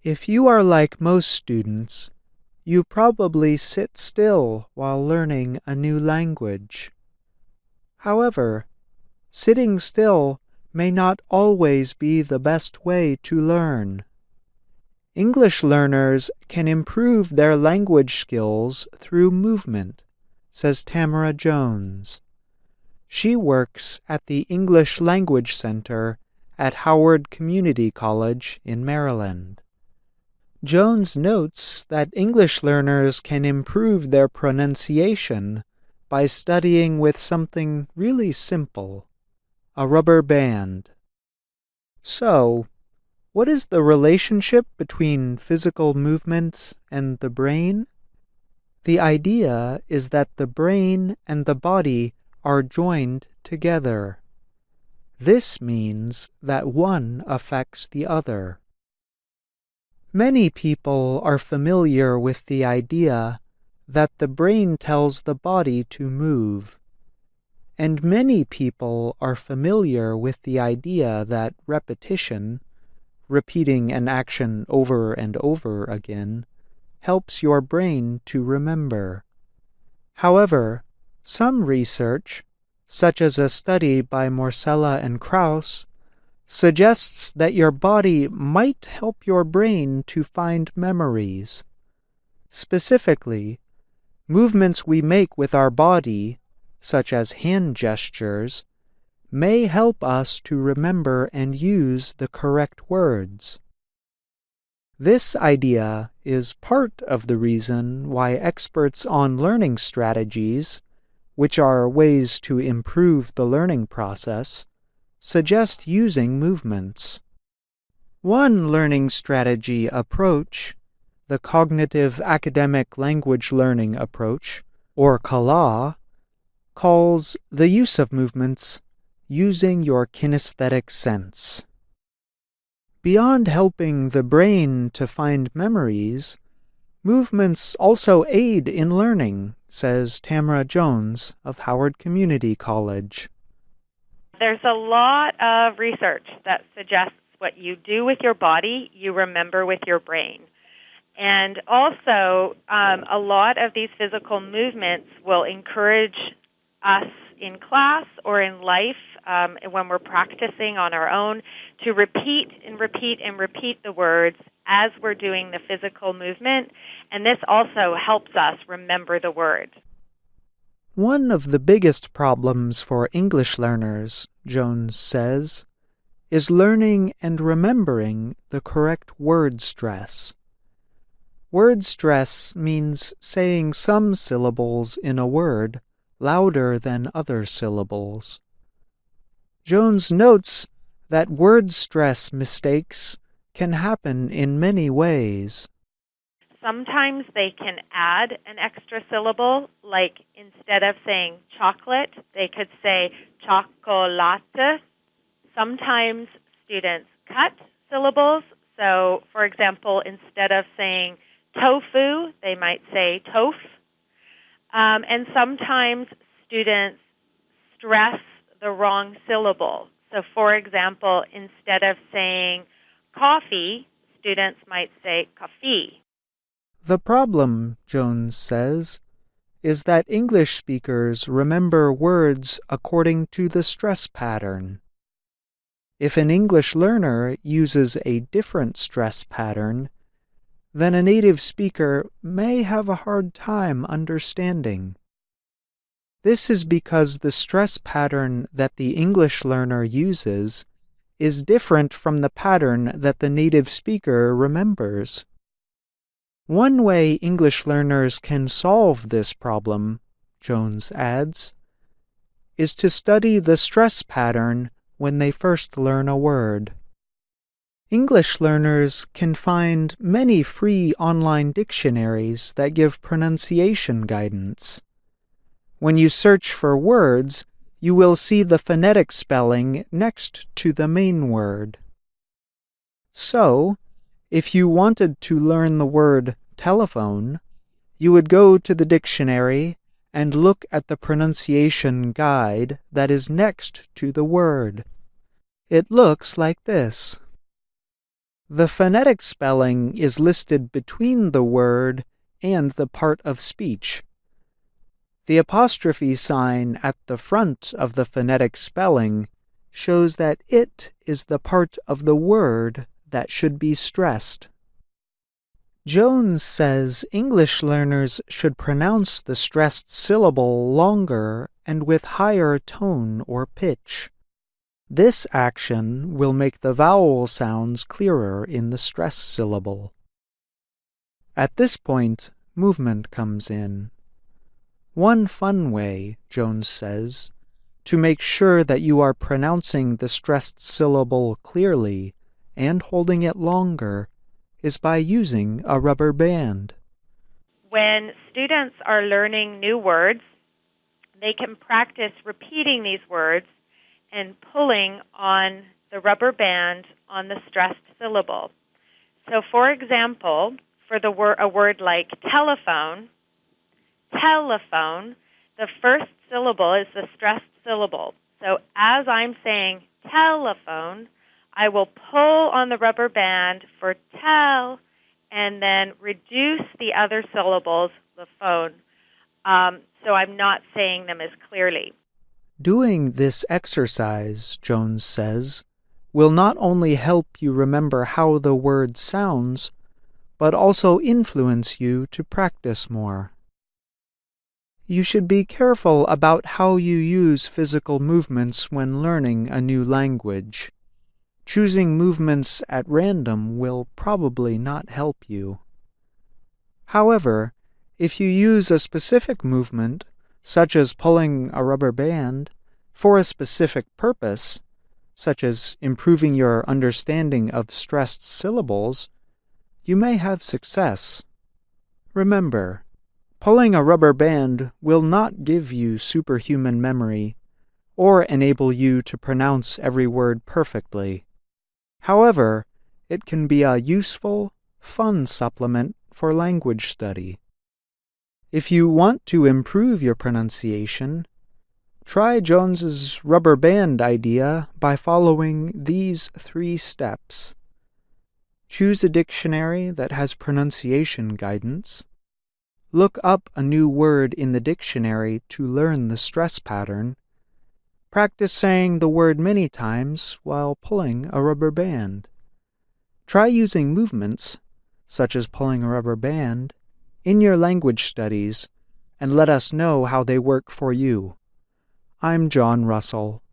If you are like most students, you probably sit still while learning a new language. However, sitting still may not always be the best way to learn. English learners can improve their language skills through movement, says Tamara Jones. She works at the English Language Center at Howard Community College in Maryland. Jones notes that English learners can improve their pronunciation by studying with something really simple, a rubber band. So, what is the relationship between physical movement and the brain? The idea is that the brain and the body are joined together. This means that one affects the other. Many people are familiar with the idea that the brain tells the body to move, and many people are familiar with the idea that repetition, repeating an action over and over again, helps your brain to remember. However, some research, such as a study by Morsella and Krauss, suggests that your body might help your brain to find memories. Specifically, movements we make with our body, such as hand gestures, may help us to remember and use the correct words. This idea is part of the reason why experts on learning strategies, which are ways to improve the learning process, suggest using movements. One learning strategy approach, the Cognitive Academic Language Learning Approach, or CALA, calls the use of movements using your kinesthetic sense. Beyond helping the brain to find memories, movements also aid in learning, says Tamara Jones of Howard Community College. There's a lot of research that suggests what you do with your body, you remember with your brain. And also, a lot of these physical movements will encourage us in class or in life when we're practicing on our own to repeat and repeat and repeat the words as we're doing the physical movement. And this also helps us remember the word. One of the biggest problems for English learners, Jones says, is learning and remembering the correct word stress. Word stress means saying some syllables in a word louder than other syllables. Jones notes that word stress mistakes can happen in many ways. Sometimes they can add an extra syllable, like instead of saying chocolate, they could say chocolate. Sometimes students cut syllables. So, for example, instead of saying tofu, they might say tof. And sometimes students stress the wrong syllable. So, for example, instead of saying coffee, students might say coffee. The problem, Jones says, is that English speakers remember words according to the stress pattern. If an English learner uses a different stress pattern, then a native speaker may have a hard time understanding. This is because the stress pattern that the English learner uses is different from the pattern that the native speaker remembers. One way English learners can solve this problem, Jones adds, is to study the stress pattern when they first learn a word. English learners can find many free online dictionaries that give pronunciation guidance. When you search for words, you will see the phonetic spelling next to the main word. So, if you wanted to learn the word telephone, you would go to the dictionary and look at the pronunciation guide that is next to the word. It looks like this. The phonetic spelling is listed between the word and the part of speech. The apostrophe sign at the front of the phonetic spelling shows that it is the part of the word that should be stressed. Jones says English learners should pronounce the stressed syllable longer and with higher tone or pitch. This action will make the vowel sounds clearer in the stressed syllable. At this point, movement comes in. One fun way, Jones says, to make sure that you are pronouncing the stressed syllable clearly and holding it longer is by using a rubber band. When students are learning new words, they can practice repeating these words and pulling on the rubber band on the stressed syllable. So, for example, for a word like telephone, the first syllable is the stressed syllable. So as I'm saying telephone, I will pull on the rubber band for tel and then reduce the other syllables, the phone, so I'm not saying them as clearly. Doing this exercise, Jones says, will not only help you remember how the word sounds, but also influence you to practice more. You should be careful about how you use physical movements when learning a new language. Choosing movements at random will probably not help you. However, if you use a specific movement, such as pulling a rubber band, for a specific purpose, such as improving your understanding of stressed syllables, you may have success. Remember, pulling a rubber band will not give you superhuman memory or enable you to pronounce every word perfectly. However, it can be a useful, fun supplement for language study. If you want to improve your pronunciation, try Jones's rubber band idea by following these 3 steps. Choose a dictionary that has pronunciation guidance. Look up a new word in the dictionary to learn the stress pattern. Practice saying the word many times while pulling a rubber band. Try using movements, such as pulling a rubber band, in your language studies, and let us know how they work for you. I'm John Russell.